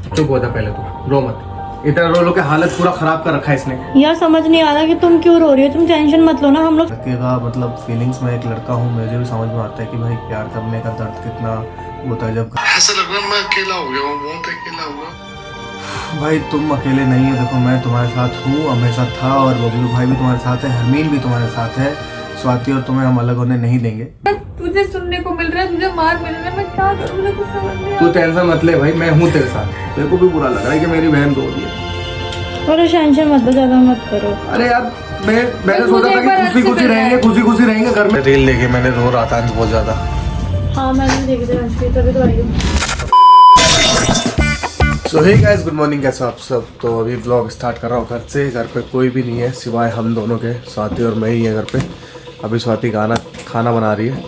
चुप हो जा पहले, तू रो मत। इतना रो लो के हालत पूरा खराब कर रखा है इसने। यार समझ नहीं आ रहा कि तुम क्यों रो रही हो। तुम टेंशन मत लो ना, हम लोग लगेगा मतलब फीलिंग्स में एक लड़का हूँ, मुझे भी समझ में आता है कि भाई प्यार करने का दर्द कितना होता है। जब ऐसा लग रहा है मैं अकेला हो गया हूँ, बहुत अकेला हुआ। भाई तुम अकेले नहीं हो, देखो मैं तुम्हारे साथ हूँ, हमेशा था, और बबलू भाई भी तुम्हारे साथ है, हरमीन भी तुम्हारे साथ है, स्वाति और तुम्हें हम अलग होने नहीं देंगे। तुझे सुनने को मिल रहा है, तुझे मार मिल रहा है, मैं क्या करूं, मुझे कुछ समझ नहीं आ तू टेंशन मत ले भाई, मैं हूँ तेरे साथ। मेरे को भी बुरा लग रहा है कि मेरी बहन रो रही है। रहा। और टेंशन मत लो, ज्यादा मत करो। अरे यार मैंने सोचा था कि खुशी खुशी रहेंगे घर में। रील लेके मैंने रो रहा था बहुत ज्यादा। हाँ मैंने देख दिया, तभी तो आई हूँ। सो हे गाइस, गुड मॉर्निंग, कैसे आप सब। तो अभी ब्लॉग स्टार्ट कर रहा हूँ घर से। घर पे कोई भी नहीं है सिवाय हम दोनों के, स्वाति और मैं ही है घर पे। अभी स्वाति खाना बना रही है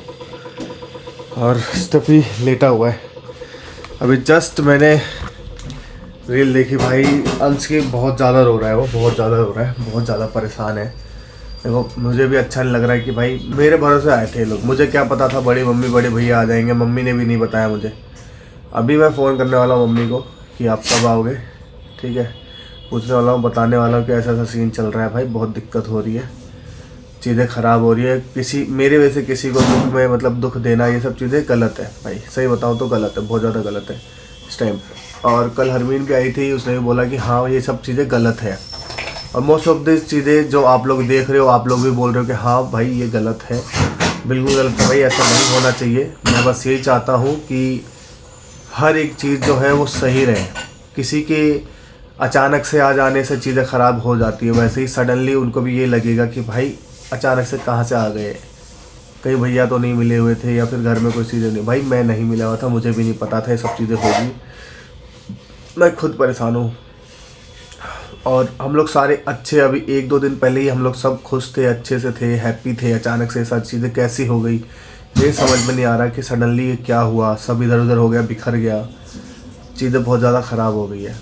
और स्टफी लेटा हुआ है। अभी जस्ट मैंने रील देखी भाई, अंश की बहुत ज़्यादा रो रहा है, वो बहुत ज़्यादा रो रहा है, बहुत ज़्यादा परेशान है। देखो मुझे भी अच्छा नहीं लग रहा है कि भाई मेरे भरोसे आए थे लोग, मुझे क्या पता था बड़ी मम्मी बड़े भैया आ जाएंगे, मम्मी ने भी नहीं बताया मुझे। अभी मैं फ़ोन करने वाला हूँ मम्मी को कि आप कब आओगे, ठीक है, पूछने वाला हूँ, बताने वाला हूँ कि ऐसा ऐसा सीन चल रहा है भाई, बहुत दिक्कत हो रही है, चीज़ें ख़राब हो रही है। किसी मेरे वजह से किसी को दुख में मतलब दुख देना, ये सब चीज़ें गलत है भाई, सही बताऊँ तो गलत है, बहुत ज़्यादा गलत है इस टाइम। और कल हरमीन भी आई थी, उसने भी बोला कि हाँ ये सब चीज़ें गलत है। और मोस्ट ऑफ दिस चीज़ें जो आप लोग देख रहे हो, आप लोग भी बोल रहे हो कि हाँ भाई ये गलत है, बिल्कुल गलत है भाई, ऐसा नहीं होना चाहिए। मैं बस यही चाहता हूँ कि हर एक चीज़ जो है वो सही रहे। किसी के अचानक से आ जाने से चीज़ें ख़राब हो जाती है, वैसे ही सडनली उनको भी ये लगेगा कि भाई अचानक से कहाँ से आ गए, कई भैया तो नहीं मिले हुए थे या फिर घर में कोई चीज़ें नहीं। भाई मैं नहीं मिला हुआ था, मुझे भी नहीं पता था ये सब चीज़ें होगी, मैं खुद परेशान हूँ। और हम लोग सारे अच्छे, अभी 1-2 दिन पहले ही हम लोग सब खुश थे, अच्छे से थे, हैप्पी थे, अचानक से सब चीज़ें कैसी हो गई ये समझ में नहीं आ रहा कि सडनली ये क्या हुआ, सब इधर उधर हो गया, बिखर गया, चीज़ें बहुत ज़्यादा ख़राब हो गई है।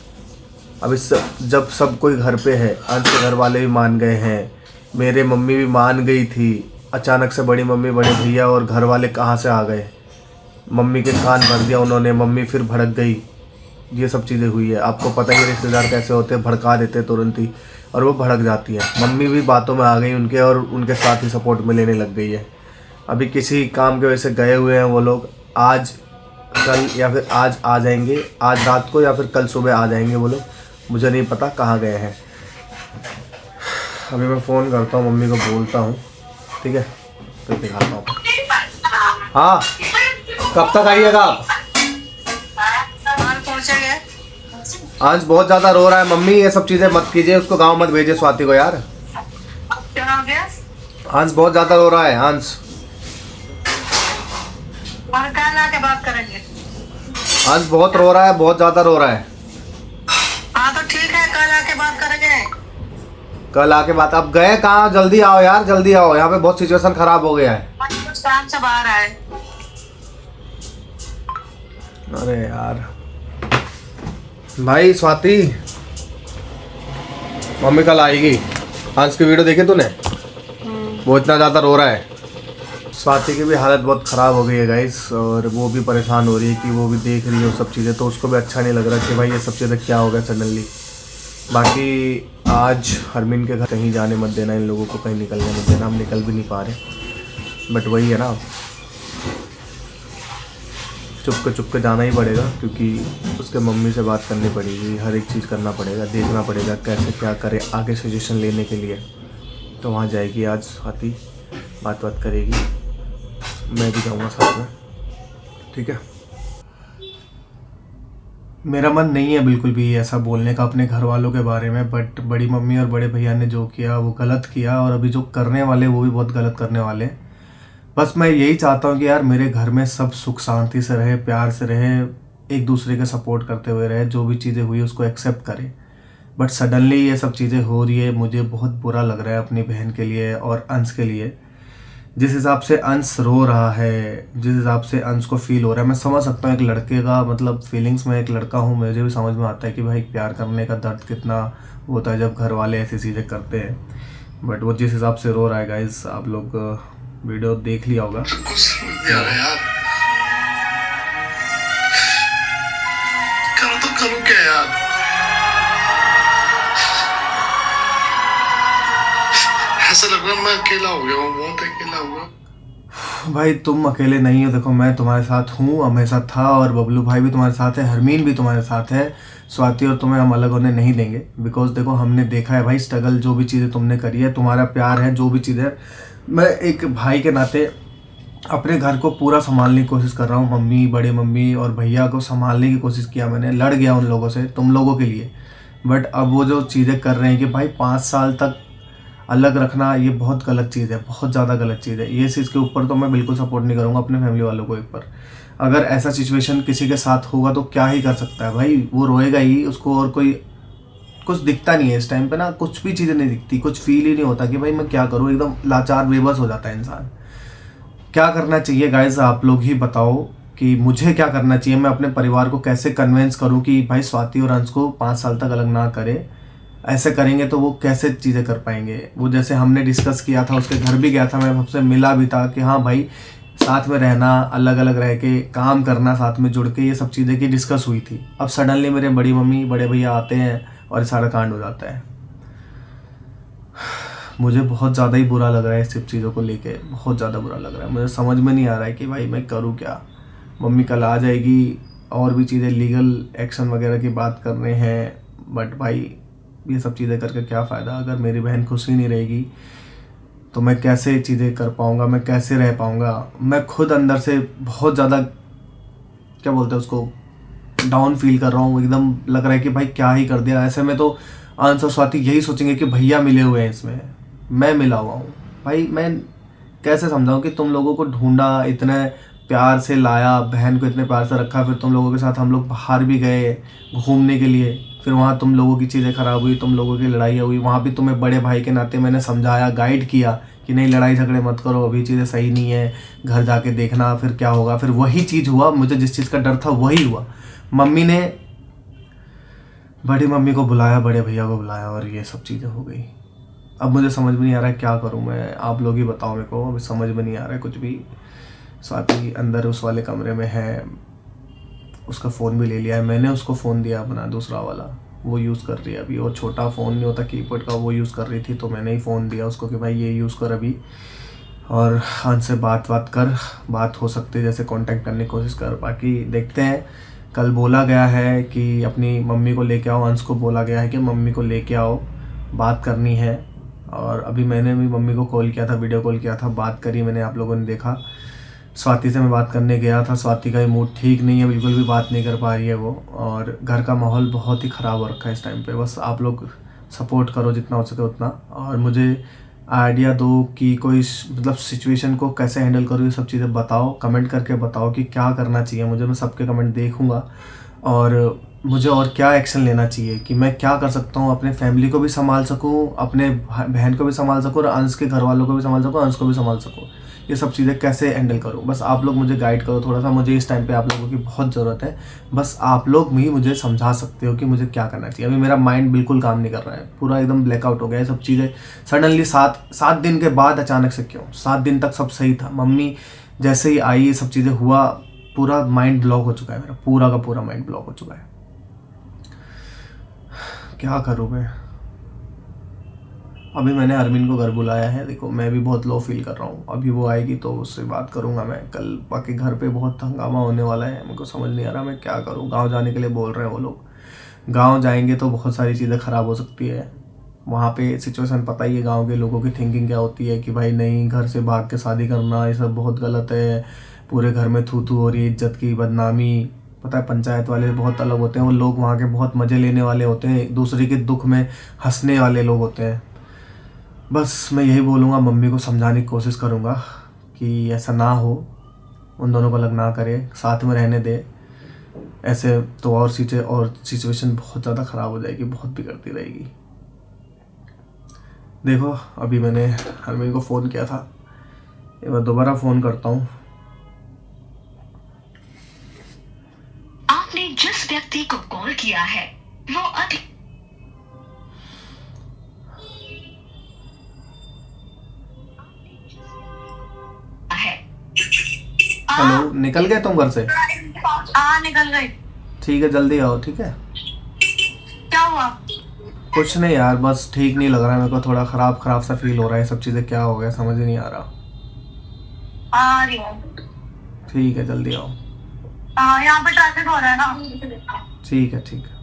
अब इस जब सब कोई घर पे है, अंश के घर वाले भी मान गए हैं, मेरे मम्मी भी मान गई थी, अचानक से बड़ी मम्मी बड़े भैया और घर वाले कहाँ से आ गए, मम्मी के कान भर दिया उन्होंने, मम्मी फिर भड़क गई, ये सब चीज़ें हुई है। आपको पता ही है रिश्तेदार कैसे होते हैं, भड़का देते तुरंत ही, और वो भड़क जाती है। मम्मी भी बातों में आ गई उनके, और उनके साथ ही सपोर्ट में लेने लग गई है। अभी किसी काम की वजह से गए हुए हैं वो लोग, आज कल या फिर आज आ जाएंगे, आज रात को या फिर कल सुबह आ जाएंगे वो लोग, मुझे नहीं पता कहाँ गए हैं। अभी मैं फ़ोन करता हूँ मम्मी को, बोलता हूँ, ठीक है, फिर दिखाता हूँ। हाँ कब तक आइएगा आप? आज बहुत ज़्यादा रो रहा है मम्मी, ये सब चीज़ें मत कीजिए, उसको गांव मत भेजिए स्वाति को यार। क्या हो गया? हंस बहुत ज़्यादा रो रहा है, हंस। और कल आके बात करेंगे। हंस बहुत रो रहा है, बहुत ज़्यादा रो रहा है। हाँ तो ठीक है, कल आके बात करेंगे। कल आके बात, अब गए कहाँ, जल्दी आओ यार, जल्दी आओ, यहाँ पे बहुत सिचुएशन खराब हो गया है। कुछ काम से बाहर आए। अरे यार भाई, स्वाति मम्मी कल आएगी। हंस की वीडियो देखी तूने? वो इतना ज़्यादा रो रहा है। स्वाति की भी हालत बहुत ख़राब हो गई है गाइस, और वो भी परेशान हो रही है कि वो भी देख रही है सब चीज़ें, तो उसको भी अच्छा नहीं लग रहा कि भाई ये सब चीज़ें क्या हो गया सडनली। बाकी आज हरमीन के घर कहीं जाने मत देना, इन लोगों को कहीं निकलने मत देना, हम निकल भी नहीं पा रहे, बट वही है ना, चुप के जाना ही पड़ेगा, क्योंकि उसके मम्मी से बात करनी पड़ेगी, हर एक चीज़ करना पड़ेगा, देखना पड़ेगा कैसे क्या करे आगे सजेशन लेने के लिए। तो वहाँ जाएगी आज स्वाति, बात करेगी, मैं भी जाऊँगा साथ में, ठीक है। मेरा मन नहीं है बिल्कुल भी ऐसा बोलने का अपने घर वालों के बारे में, बट बड़ी मम्मी और बड़े भैया ने जो किया वो गलत किया, और अभी जो करने वाले वो भी बहुत गलत करने वाले। बस मैं यही चाहता हूँ कि यार मेरे घर में सब सुख शांति से रहे, प्यार से रहे, एक दूसरे का सपोर्ट करते हुए रहे, जो भी चीज़ें हुई उसको एक्सेप्ट करें। बट सडनली ये सब चीज़ें हो रही है, मुझे बहुत बुरा लग रहा है अपनी बहन के लिए और अंश के लिए। जिस हिसाब से अंश रो रहा है, जिस हिसाब से अंश को फील हो रहा है, मैं समझ सकता हूँ एक लड़के का मतलब फीलिंग्स में, एक लड़का हूँ, मुझे भी समझ में आता है कि भाई प्यार करने का दर्द कितना होता है जब घर वाले ऐसी चीज़ें करते हैं। बट वो जिस हिसाब से रो रहा है गाइस, आप लोग वीडियो देख लिया होगा। कुछ समझ नहीं आ रहा यार, करो तो करो क्या यार। ऐसा लग रहा है मैं अकेला हो गया हूँ, बहुत अकेला हुआ। भाई तुम अकेले नहीं हो, देखो मैं तुम्हारे साथ हूँ, हमेशा था, और बबलू भाई भी तुम्हारे साथ है, हरमीन भी तुम्हारे साथ है, स्वाति और तुम्हें हम अलग होने नहीं देंगे। बिकॉज देखो हमने देखा है भाई स्ट्रगल, जो भी चीज़ें तुमने करी है, तुम्हारा प्यार है, जो भी चीज़ें, मैं एक भाई के नाते अपने घर को पूरा संभालने की कोशिश कर रहा हूँ। मम्मी, बड़े मम्मी और भैया को संभालने की कोशिश किया मैंने, लड़ गया उन लोगों से तुम लोगों के लिए। बट अब वो जो चीज़ें कर रहे हैं कि भाई 5 साल तक अलग रखना, ये बहुत गलत चीज़ है, बहुत ज़्यादा गलत चीज़ है। ये चीज़ के ऊपर तो मैं बिल्कुल सपोर्ट नहीं करूँगा अपने फैमिली वालों को। एक पर अगर ऐसा सिचुएशन किसी के साथ होगा तो क्या ही कर सकता है भाई, वो रोएगा ही, उसको और कोई कुछ दिखता नहीं है इस टाइम पे ना, कुछ भी चीज़ें नहीं दिखती, कुछ फील ही नहीं होता कि भाई मैं क्या करूँ, एकदम लाचार बेबस हो जाता है इंसान। क्या करना चाहिए गाइस, आप लोग ही बताओ कि मुझे क्या करना चाहिए, मैं अपने परिवार को कैसे कन्विंस करूं कि भाई स्वाति और अंश को 5 साल तक अलग ना करे। ऐसे करेंगे तो वो कैसे चीज़ें कर पाएंगे। वो जैसे हमने डिस्कस किया था, उसके घर भी गया था, मैं सबसे मिला भी था कि हाँ भाई साथ में रहना, अलग अलग रह के काम करना, साथ में जुड़ के, ये सब चीज़ें की डिस्कस हुई थी। अब सडनली मेरे बड़ी मम्मी बड़े भैया आते हैं और सारा कांड हो जाता है। मुझे बहुत ज़्यादा ही बुरा लग रहा है इस सब चीज़ों को लेके, बहुत ज़्यादा बुरा लग रहा है। मुझे समझ में नहीं आ रहा है कि भाई मैं करूँ क्या। मम्मी कल आ जाएगी और भी चीज़ें, लीगल एक्शन वगैरह की बात कर रहे हैं, बट भाई ये सब चीज़ें करके क्या फ़ायदा। अगर मेरी बहन खुश ही नहीं रहेगी तो मैं कैसे चीज़ें कर पाऊँगा, मैं कैसे रह पाऊँगा। मैं खुद अंदर से बहुत ज़्यादा, क्या बोलते हैं उसको, डाउन फील कर रहा हूँ। एकदम लग रहा है कि भाई क्या ही कर दिया। ऐसे में तो अंश और स्वाति यही सोचेंगे कि भैया मिले हुए हैं, इसमें मैं मिला हुआ हूँ। भाई मैं कैसे समझाऊँ कि तुम लोगों को ढूंढा, इतने प्यार से लाया, बहन को इतने प्यार से रखा, फिर तुम लोगों के साथ हम लोग बाहर भी गए घूमने के लिए, फिर वहाँ तुम लोगों की चीज़ें ख़राब हुई, तुम लोगों की लड़ाई हुई। वहाँ भी तुम्हें बड़े भाई के नाते मैंने समझाया, गाइड किया कि नहीं लड़ाई झगड़े मत करो, अभी चीज़ें सही नहीं है, घर जाके देखना फिर क्या होगा। फिर वही चीज़ हुआ, मुझे जिस चीज़ का डर था वही हुआ। मम्मी ने बड़ी मम्मी को बुलाया, बड़े भैया को बुलाया और ये सब चीज़ें हो गई। अब मुझे समझ में नहीं आ रहा है क्या करूं मैं, आप लोग ही बताओ मेरे को, अभी समझ में नहीं आ रहा है कुछ भी। स्वाति अंदर उस वाले कमरे में है, उसका फ़ोन भी ले लिया है मैंने, उसको फ़ोन दिया अपना दूसरा वाला, वो यूज़ कर रही है अभी। और छोटा फ़ोन नहीं होता कीपैड का, वो यूज़ कर रही थी, तो मैंने ही फ़ोन दिया उसको कि भाई ये यूज़ कर अभी, और अंश से बात कर, बात हो सकती है जैसे कांटेक्ट करने की कोशिश कर। बाकी देखते हैं, कल बोला गया है कि अपनी मम्मी को लेके आओ, अंश को बोला गया है कि मम्मी को लेके आओ, बात करनी है। और अभी मैंने भी मम्मी को कॉल किया था, वीडियो कॉल किया था, बात करी मैंने, आप लोगों ने देखा। स्वाति से मैं बात करने गया था, स्वाति का मूड ठीक नहीं है, बिल्कुल भी बात नहीं कर पा रही है वो, और घर का माहौल बहुत ही ख़राब हो रखा है इस टाइम पे। बस आप लोग सपोर्ट करो जितना हो सके उतना, और मुझे आइडिया दो कि कोई मतलब सिचुएशन को कैसे हैंडल करूँ, ये सब चीज़ें बताओ, कमेंट करके बताओ कि क्या करना चाहिए मुझे। मैं सबके कमेंट देखूँगा और मुझे और क्या एक्शन लेना चाहिए कि मैं क्या कर सकता हूँ, अपने फैमिली को भी संभाल सकूँ, अपने बहन को भी संभाल सकूँ, और अंश के घर वालों को भी संभाल सकूँ, अंश को भी संभाल सकूँ। ये सब चीज़ें कैसे हैंडल करूँ, बस आप लोग मुझे गाइड करो थोड़ा सा। मुझे इस टाइम पे आप लोगों की बहुत ज़रूरत है, बस आप लोग भी मुझे समझा सकते हो कि मुझे क्या करना चाहिए। अभी मेरा माइंड बिल्कुल काम नहीं कर रहा है, पूरा एकदम ब्लैकआउट हो गया है। सब चीज़ें सडनली 7 दिन के बाद अचानक से क्यों, 7 दिन तक सब सही था, मम्मी जैसे ही आई ये सब चीज़ें हुआ, पूरा माइंड ब्लॉक हो चुका है मेरा, पूरा का पूरा माइंड ब्लॉक हो चुका है। क्या करूँ मैं। अभी मैंने अरमीन को घर बुलाया है, देखो मैं भी बहुत लो फील कर रहा हूँ। अभी वो आएगी तो उससे बात करूँगा मैं कल। बाकी घर पे बहुत हंगामा होने वाला है, मेरे को समझ नहीं आ रहा मैं क्या करूँ। गांव जाने के लिए बोल रहे हैं वो लोग, गांव जाएंगे तो बहुत सारी चीज़ें ख़राब हो सकती है। वहाँ पे सिचुएशन पता ही है गाँव के लोगों की थिंकिंग क्या होती है कि भाई नहीं, घर से भाग के शादी करना ये सब बहुत गलत है, पूरे घर में थू थू हो रही है, इज्जत की बदनामी। पता है पंचायत वाले बहुत अलग होते हैं, वो लोग वहाँ के बहुत मज़े लेने वाले होते हैं, दूसरे के दुख में हंसने वाले लोग होते हैं। बस मैं यही बोलूँगा, मम्मी को समझाने की कोशिश करूँगा कि ऐसा ना हो, उन दोनों को अलग ना करे, साथ में रहने दे। ऐसे तो और सिचुएशन बहुत ज़्यादा ख़राब हो जाएगी, बहुत बिगड़ती रहेगी। देखो अभी मैंने हरमीन को फ़ोन किया था, एक बार दोबारा फ़ोन करता हूँ। आपने जिस व्यक्ति को कॉल किया है वो अभी है। हेलो, निकल गए तुम घर से? हाँ निकल गई। ठीक है, जल्दी आओ। ठीक है, क्या हुआ? कुछ नहीं यार, बस ठीक नहीं लग रहा है मेरे को, थोड़ा खराब सा फील हो रहा है। सब चीज़ें क्या हो गया समझ ही नहीं आ रहा। आ रही हूँ। ठीक है जल्दी आओ। हाँ, यहाँ पे ट्रैफिक हो रहा है ना। ठीक है ठीक है।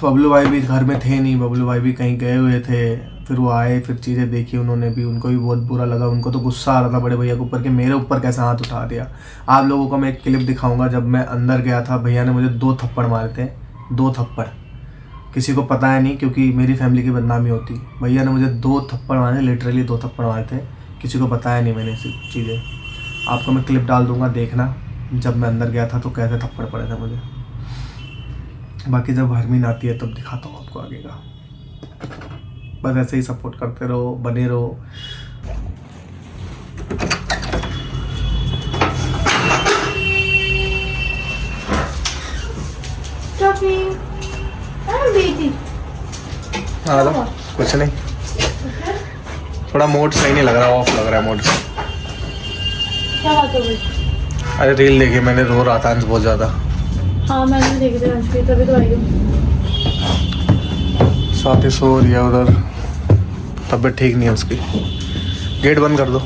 बबलू भाई भी घर में थे नहीं, बबलू भाई भी कहीं गए हुए थे। फिर वो आए, फिर चीज़ें देखी उन्होंने भी, उनको भी बहुत बुरा लगा। उनको तो गुस्सा आ रहा था बड़े भैया के ऊपर कि मेरे ऊपर कैसे हाथ उठा दिया। आप लोगों को मैं एक क्लिप दिखाऊंगा, जब मैं अंदर गया था भैया ने मुझे 2 थप्पड़ मारे थे। 2 थप्पड़, किसी को पता है नहीं क्योंकि मेरी फैमिली की बदनामी होती। भैया ने मुझे 2 थप्पड़ मारे, लिटरली 2 थप्पड़ मारे थे। किसी को बताया नहीं मैंने ऐसी चीज़ें। आपको मैं क्लिप डाल दूंगा, देखना जब मैं अंदर गया था तो कैसे थप्पड़ पड़े थे मुझे। बाकी जब हरमीन आती है तब दिखाता हूँ आपको आगे का। बस ऐसे ही सपोर्ट करते रहो, बने रहो। कुछ नहीं, थोड़ा मोड सही नहीं लग रहा, ऑफ लग रहा है मोड। क्या बात हो गई? अरे रील देखी मैंने, रो रहा था अंश बहुत ज़्यादा। हाँ मैंने देखी थी अंश की, तभी तो आई हूँ। साथ ही सो रही है उधर, तबीयत ठीक नहीं है उसकी। गेट बंद कर दो।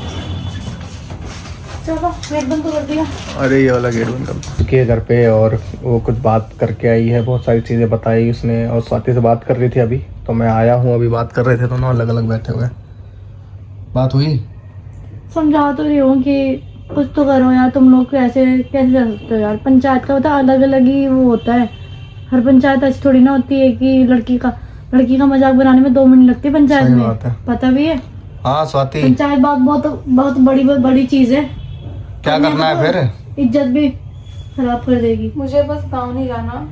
चलो गेट बंद तो कर दिया। अरे ये वाला गेट बंद कर दो। के घर पे और वो कुछ बात करके आई है, बहुत सारी चीज़ें बताई उसने, और स्वाति से बात कर रही थी अभी, तो मैं आया हूँ। अभी बात कर रहे थे दोनों अलग अलग बैठे हुए। बात हुई? समझा तो रही हूँ कि कुछ तो करो यार, तुम लोग कैसे कैसे कर सकते हो यार। पंचायत का होता है अलग अलग ही वो होता है। हर पंचायत ऐसी थोड़ी ना होती है कि लड़की का मजाक बनाने में 2 मिनट लगती है पंचायत सही में। बात है। पता भी है। हाँ स्वाति, पंचायत बात बहुत बड़ी चीज है। क्या करना है फिर? इज्जत भी खराब कर देगी। मुझे बस गाँव नहीं जाना,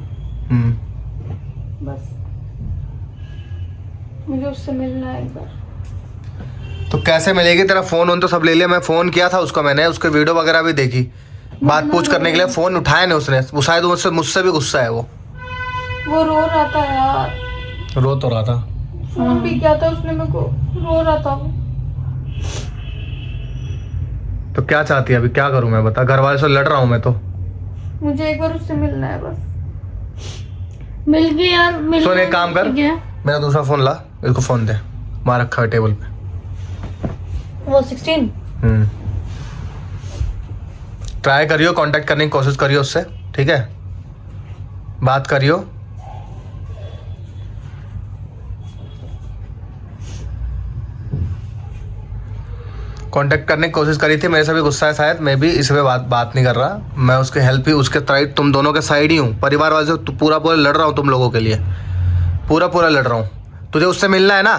बस मुझे उससे मिलना है एक बार। तो कैसे मिलेगी? तेरा फोन तो सब ले लिया। मैं फोन किया था उसको, मैंने उसके वीडियो वगैरह भी देखी। बात पूछ करने के लिए फोन उठाया नहीं उसने। वो शायद मुझसे भी गुस्सा है। वो रो रहा था यार। रो तो रहा था। फोन भी किया था उसने मेरे को, रो रहा था वो। तो क्या चाहती है अभी? क्या करूं मैं बता? घर वाले से लड़ रहा हूं मैं तो। मुझे एक बार उससे मिलना है बस। मिल गए यार, मिल। सुन एक काम कर, मेरा दूसरा फोन ला, इसको फोन दे। वहां रखा है टेबल पे वो 16। ट्राई करियो, कांटेक्ट करने की कोशिश करियो उससे, ठीक है? बात करियो। कांटेक्ट करने की कोशिश करी थी, मेरे से भी गुस्सा है शायद। मैं भी इस पे बात नहीं कर रहा। मैं उसके हेल्प ही, उसके साइड, तुम दोनों के साइड ही हूँ। परिवार वाले से पूरा लड़ रहा हूँ तुम लोगों के लिए, पूरा लड़ रहा हूँ। तुझे उससे मिलना है ना,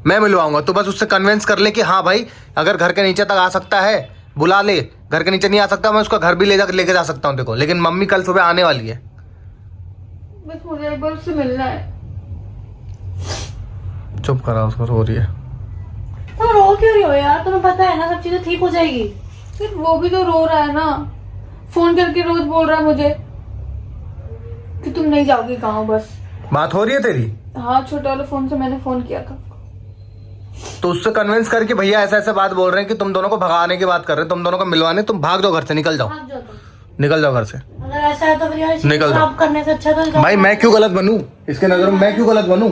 मैं मिलवाऊंगा। तू बस उससे कन्विंस कर ले कि हाँ भाई अगर घर के नीचे तक आ सकता है बुला ले। घर के नीचे नहीं आ सकता, मैं उसका घर भी लेके जा सकता हूँ देखो। लेकिन मम्मी कल सुबह आने वाली है। बस मुझे एक बार उससे मिलना है। चुप करा उसको, रो रही है। तुम रो क्यों रही हो यार? तुम्हें पता है ना सब चीजें ठीक हो जाएगी। फिर वो भी तो रो रहा है ना, फोन करके रोज बोल रहा है मुझे कि तुम नहीं जाओगी गाँव। बस बात हो रही है तेरी? हाँ, छोटे वाले फोन से मैंने फोन किया था। तो उससे कन्विंस करके भैया ऐसा बात बोल रहे हैं कि तुम दोनों को भगाने की बात कर रहे हैं, तुम दोनों को मिलवाने। तुम भाग जाओ घर से, निकल जाओ, निकल जाओ घर से। अगर ऐसा है तो फिर यार निकल जाओ। करने से अच्छा तो भाई मैं क्यों गलत बनूं इसके नजरों में? मैं क्यों गलत बनूं?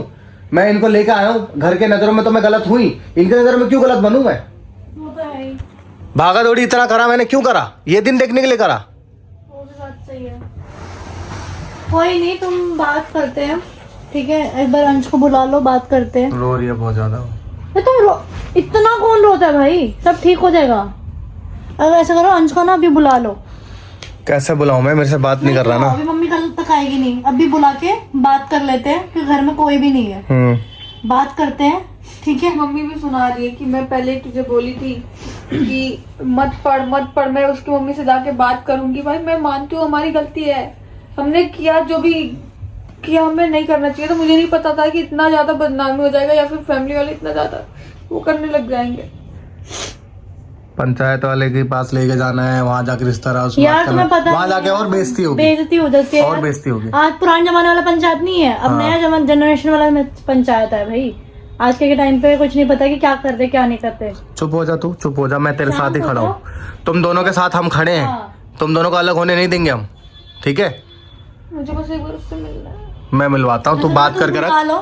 मैं इनको लेकर आया हूँ, घर के नजरों में तो मैं गलत हुई, इनके नजरों में क्यों गलत बनूं मैं? वो तो है ही। भागा दौड़ी इतना करा मैंने, क्यों करा? ये दिन देखने के लिए करा। वो भी बात सही है। कोई नहीं, तुम बात करते हैं, ठीक है? एक बार अंश को बुला लो, बात करते हैं। रो रही है बहुत ज्यादा। तुम इतना कौन रोता है भाई? सब ठीक हो जाएगा। अगर ऐसा करो, अंश को ना अभी बुला लो। कैसे बुलाऊं मैं? मेरे से बात नहीं कर रहा ना। अभी मम्मी कल तक आएगी नहीं, अभी बुला के बात कर लेते हैं कि घर में कोई भी नहीं है। बात करते हैं, ठीक है? मम्मी भी सुना रही है कि मैं पहले तुझे बोली थी कि मत पढ़। मैं उसकी मम्मी से जाके बात करूंगी। भाई मैं मानती हूँ हमारी गलती है, हमने किया जो भी किया, हमें नहीं करना चाहिए। तो मुझे नहीं पता था कि इतना ज्यादा बदनामी हो जाएगा, या फिर फैमिली वाले इतना ज्यादा वो करने लग जाएंगे। पंचायत वाले के पास लेके जाना है, वहाँ जाके रिश्ता रहा यार तुम्हें पता, वहाँ जाके और बेइज्जती होगी, बेइज्जती हो जाती है और बेइज्जती होगी। आज पुराने जमाने वाला पंचायत नहीं है, अब नया जनरेशन वाला पंचायत है भाई। आज के टाइम पे कुछ नहीं पता कि क्या करते क्या नहीं करते। चुप हो जा तू, चुप हो जा। मैं तेरे साथ ही खड़ा हूँ, तुम दोनों के साथ हम खड़े हैं। तुम दोनों को अलग होने नहीं देंगे हम, ठीक है? मुझे बस एक बार उससे मिलना है। मैं मिलवाता हूँ, तू बात करके रख। लो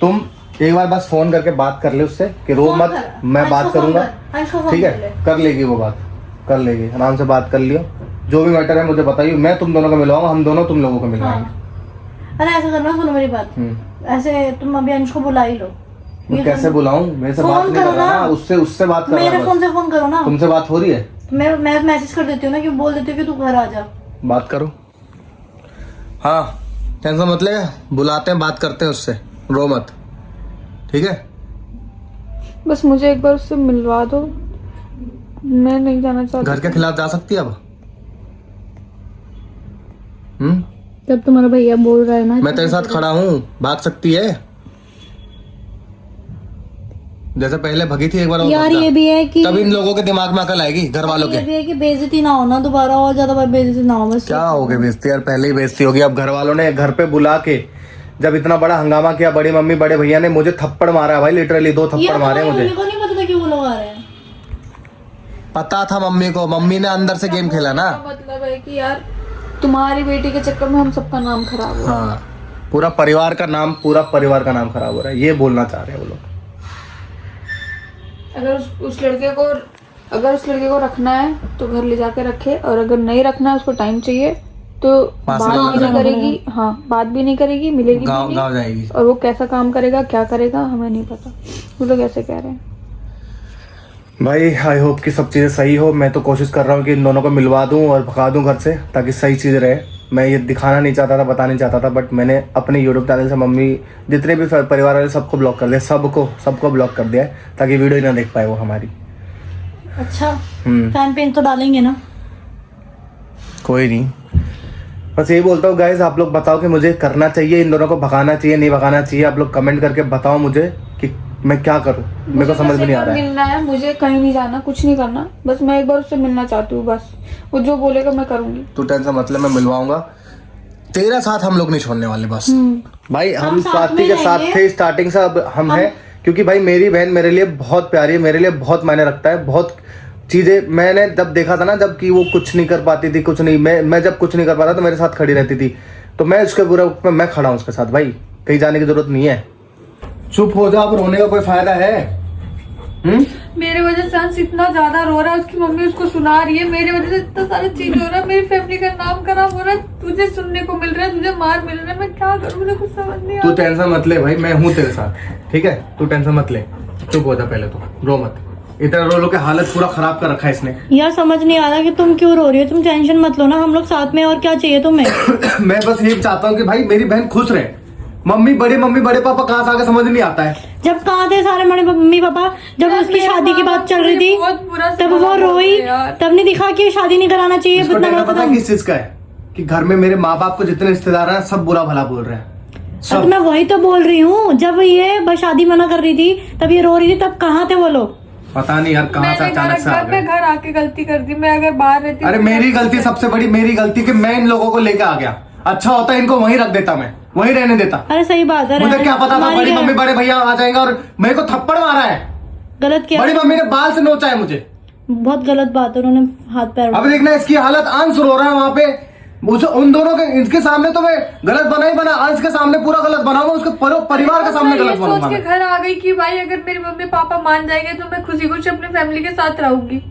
तुम एक बार बस फोन करके बात कर ले उससे कि रो फोन मत, कर। मैं अंश बात को फोन करूंगा। कर, अंश को फोन ठीक कर ले। है, कर लेगी वो बात, कर लेगी, आराम से बात कर लियो। जो भी मैटर है मुझे बताइए, मैं तुम दोनों को मिलवाऊंगा, हम दोनों तुम लोगों को मिलवाएंगे। हाँ। अरे ऐसा करना, सुनो मेरी बात, ऐसे तुम अभी अंश को बुला ही लो। मैं कैसे बुलाऊं? मेरे से फोन बात नहीं कर करो रहा ना। ना, उससे बात कर रहा मेरे हूं फोन बस। से फोन करो ना। तुमसे बात हो रही है? मैं मैसेज कर देती हूँ ना, कि बोल देती हूँ कि तू घर आ जा। बात करो। हाँ, टेंशन मत ले, बुलाते हैं, बात करते हैं उससे, रो मत, ठीक है? बस मुझे एक बार उससे मिलवा दो, मैं नहीं जाना चाहती। घर के खिलाफ जा सकती है अब? जब तुम्हारा भैया बोल रहा है ना, मैं तेरे साथ खड़ा हूँ, भाग सकती है? जैसे पहले भगी थी एक बार और यार भग जा। ये भी है कि तब इन लोगों के दिमाग में अकल आएगी, घर वालों ये के। भी है कि बेइज्जती ना हो ना दोबारा, और ज्यादा बार बेइज्जती ना हो बस। क्या हो गई बेइज्जती यार? पहले ही बेइज्जती होगी, अब घर वालों ने घर पे बुला के जब इतना बड़ा हंगामा किया, बड़ी मम्मी बड़े भैया ने मुझे थप्पड़ मारा है भाई, लिटरली 2 थप्पड़ मारे मुझे। मम्मी को नहीं पता था कि वो लोग आ रहे हैं। पता था मम्मी को, मम्मी ने अंदर से गेम खेला ना। मतलब है कि यार तुम्हारी बेटी के चक्कर में हम सबका नाम खराब हो। हाँ, पूरा परिवार का नाम खराब हो रहा है, ये बोलना चाह रहे हैं वो लोग। अगर उस लड़के को रखना है तो घर ले जाके रखे, और अगर नहीं रखना है, उसको टाइम चाहिए तो वहाँ से बात बात भी नहीं करेगी। हाँ, बात भी नहीं करेगी, मिलेगी भी गाँव नहीं। गाँव जाएगी। और वो कैसा काम करेगा, क्या करेगा, हमें नहीं पता। वो लोग ऐसे कह रहे हैं। भाई आई होप कि सब चीज़ें सही हो। मैं तो कोशिश कर रहा हूँ कि इन दोनों को मिलवा दूँ और भगा दूँ घर से, ताकि सही चीज़ रहे। मैं ये दिखाना नहीं चाहता था, बताना नहीं चाहता था, बट मैंने अपने यूट्यूब चैनल से मम्मी जितने भी परिवार वाले सबको ब्लॉक कर दिया, सबको ब्लॉक कर दिया है, ताकि वीडियो ही ना देख पाए वो हमारी। अच्छा, फैन पेन तो डालेंगे ना? कोई नहीं, बस यही बोलता हूँ गाइस, आप लोग बताओ कि मुझे करना चाहिए, इन दोनों को भगाना चाहिए, नहीं भगाना चाहिए? आप लोग कमेंट करके बताओ मुझे कि मैं क्या करूँ, मेरे को समझ में नहीं आ रहा है। मिलना है मुझे, कहीं नहीं जाना, कुछ नहीं करना, बस मैं एक बार उससे मिलना चाहती हूँ। बस वो जो बोलेगा मैं करूंगी। तू टेंशन मत ले, मैं मिलवाऊंगा तेरा साथ, हम लोग नहीं छोड़ने वाले बस। भाई हम स्वाति के साथ थे स्टार्टिंग से, अब हम हैं, क्योंकि भाई मेरी बहन मेरे लिए बहुत प्यारी है, मेरे लिए बहुत मायने रखता है। बहुत चीजें मैंने जब देखा था ना, जब कि वो कुछ नहीं कर पाती थी, कुछ नहीं, मैं जब कुछ नहीं कर पाता तो मेरे साथ खड़ी रहती थी, तो मैं उसके पूरा मैं खड़ा हूँ उसके साथ। भाई कहीं जाने की जरूरत नहीं है, चुप हो जा, अब रोने का कोई फायदा है? मेरे वजह से अंश इतना ज्यादा रो रहा है, उसकी मम्मी उसको सुना रही है, मेरी वजह से इतना सारी चीज हो रहा है, मेरी फैमिली का नाम खराब हो रहा है, तुझे सुनने को मिल रहा है, तुझे मार मिल रहा है, मैं क्या करूं? मुझे कुछ समझ नहीं आ तू रहा। टेंशन मत ले भाई, मैं हूँ तेरे साथ, ठीक है? तू टेंशन मत ले, चुप हो जा, पहले तो रो मत। इतना रो लो के हालत पूरा खराब कर रखा है इसने। यार समझ नहीं आ रहा कि तुम क्यों रो रही हो, तुम टेंशन मत लो ना, हम लोग साथ में, और क्या चाहिए तुम्हें? मैं बस ये चाहता हूँ कि भाई मेरी बहन खुश रहे। मम्मी बड़े पापा कहाँ से आगे समझ नहीं आता है। जब कहाँ थे सारे बड़े मम्मी पापा, जब उसकी शादी की बात चल रही थी तब वो रोई, तब नहीं दिखा कि शादी नहीं कराना चाहिए। इसको डर पता है किस चीज का है? कि घर में मेरे माँ बाप को जितने रिश्तेदार हैं सब बुरा भला बोल रहे हैं सब। मैं वही तो बोल रही हूँ, जब ये शादी मना कर रही थी, तब ये रो रही थी, तब कहाँ थे वो लोग? पता नहीं यार कहाँ से अचानक से आ गए। घर आके गलती कर दी, मैं अगर बाहर रहती। अरे मेरी गलती, सबसे बड़ी मेरी गलती कि मैं इन लोगों को लेके आ गया। अच्छा होता इनको वहीं रख देता, मैं वहीं रहने देता। अरे सही बात है, मुझे क्या पता था बड़ी मम्मी बड़े भैया आ जाएंगे और मेरे को थप्पड़ मारा है। गलत किया, बड़ी मम्मी ने बाल से नोचा है मुझे, बहुत गलत बात है, उन्होंने हाथ पैर। अब देखना इसकी हालत, अंश रो रहा है वहां पे, उन दोनों के इनके सामने तो मैं गलत बना, अंश के सामने पूरा गलत बनाऊंगा, उसके परिवार के सामने गलत बनाऊंगा। सोच के घर आ गई कि भाई अगर मेरी मम्मी पापा मान जाएंगे तो मैं खुशी खुशी अपनी फैमिली के साथ रहूंगी।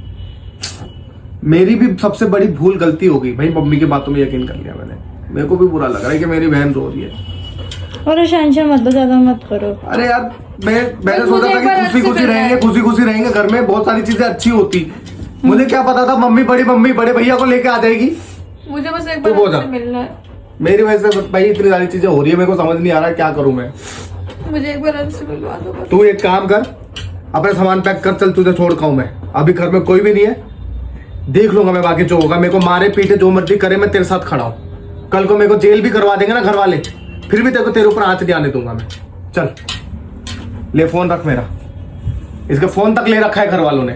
मेरी भी सबसे बड़ी भूल गलती हो गई भाई, मम्मी की बातों में यकीन कर लिया मैंने। मेरे को भी बुरा लग रहा है कि मेरी बहन रो रही है। और टेंशन मत लो, ज्यादा मत करो। अरे यार मैंने सोचा था कि खुशी खुशी रहेंगे घर में, बहुत सारी चीजें अच्छी होती। मुझे क्या पता था मम्मी बड़े भैया को लेके आ जाएगी। मुझे बस एक बार उससे मिलना है। मेरी वजह से भाई इतनी सारी चीजें हो रही है, मेरे को समझ नहीं आ रहा क्या करूं मैं। मुझे एक बार उससे मिलवा दो बस। तू एक काम कर, अपने सामान पैक कर, चल तुझे छोड़ खाऊं मैं। अभी घर में कोई भी नहीं है, देख लूंगा मैं बाकी जो होगा। मेरे को मारे पीटे जो मर्जी करे, मैं तेरे साथ खड़ा हूं। कल को मेरे को जेल भी करवा देंगे ना घर वाले, फिर भी तेरे ऊपर हाथ नहीं आने दूंगा मैं। चल ले फोन रख मेरा, इसका फोन तक ले रखा है घर वालों ने।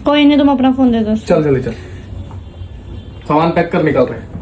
कोई नहीं, तुम अपना फोन दे दो। चल सामान पैक कर, निकल रहे हैं।